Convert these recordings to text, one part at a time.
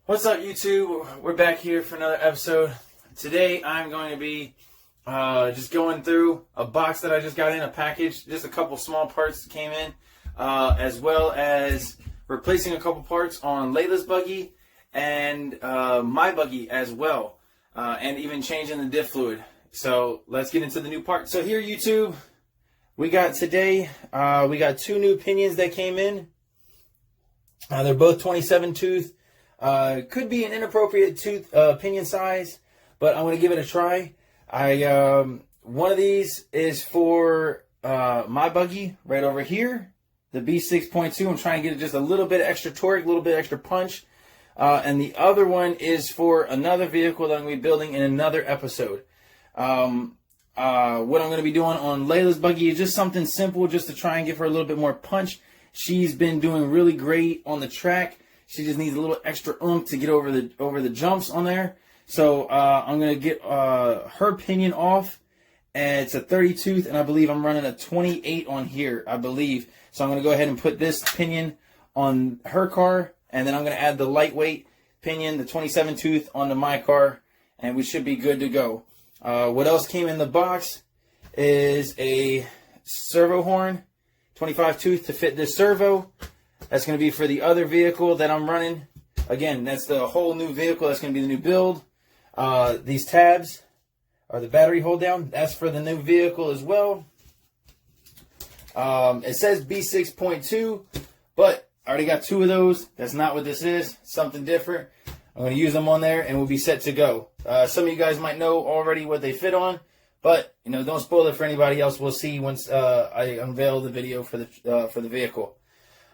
What's up, YouTube? We're back here for another episode. Today I'm going to be just going through a box that I just got in, a package, just a couple small parts that came in, as well as replacing a couple parts on Leila's buggy and my buggy as well, and even changing the diff fluid. So let's get into the new part. So here, YouTube, we got today, we got two new pinions that came in. They're both 27 tooth. Could be an inappropriate tooth pinion size, but I'm going to give it a try. One of these is for my buggy right over here, the B6.2. I'm trying to get just a little bit extra torque, a little bit extra punch. And the other one is for another vehicle that I'm going to be building in another episode. What I'm going to be doing on Leila's buggy is just something simple, just to try and give her a little bit more punch. She's been doing really great on the track. She just needs a little extra oomph to get over the jumps on there. So I'm going to get her pinion off. And it's a 30 tooth, and I believe I'm running a 28 on here, I believe. So I'm going to go ahead and put this pinion on her car, and then I'm going to add the lightweight pinion, the 27 tooth, onto my car, and we should be good to go. What else came in the box is a servo horn, 25 tooth to fit this servo. That's going to be for the other vehicle that I'm running. Again, that's the whole new vehicle. That's going to be the new build. These tabs are the battery hold down. That's for the new vehicle as well. It says B6.2, but I already got two of those. That's not what this is. Something different. I'm going to use them on there, and we'll be set to go. Some of you guys might know already what they fit on, but don't spoil it for anybody else. We'll see once I unveil the video for the vehicle.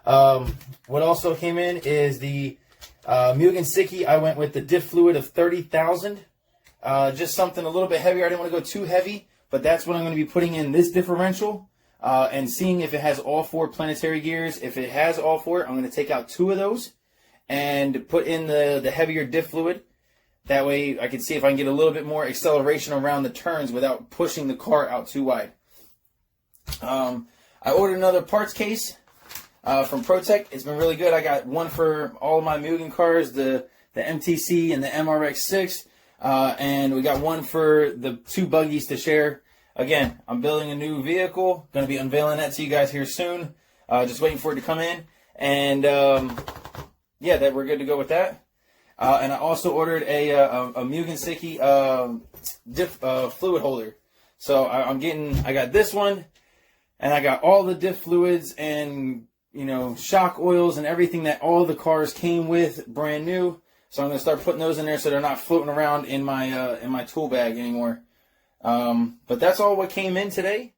What also came in is the Mugen Sticky. I went with the Diff Fluid of 30,000. Just something a little bit heavier. I didn't want to go too heavy, but that's what I'm going to be putting in this differential and seeing if it has all four planetary gears. If it has all four, I'm going to take out two of those and put in the heavier Diff Fluid. That way I can see if I can get a little bit more acceleration around the turns without pushing the car out too wide. I ordered another parts case from ProTech. It's been really good. I got one for all of my Mugen cars, the MTC and the MRX6, and we got one for the two buggies to share. Again, I'm building a new vehicle. Going to be unveiling that to you guys here soon. Just waiting for it to come in, and yeah, that we're good to go with that. And I also ordered a Mugen Sticky Diff Fluid holder. So I got this one, and I got all the Diff Fluids and shock oils and everything that all the cars came with, brand new. So I'm going to start putting those in there so they're not floating around in my tool bag anymore. But that's all what came in today.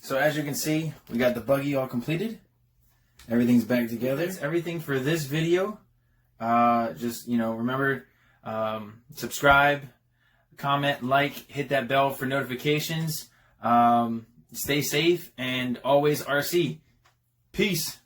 So as you can see, we got the buggy all completed. Everything's back together. That's everything for this video. Just, remember, subscribe, comment, like, hit that bell for notifications. Stay safe and always RC. Peace.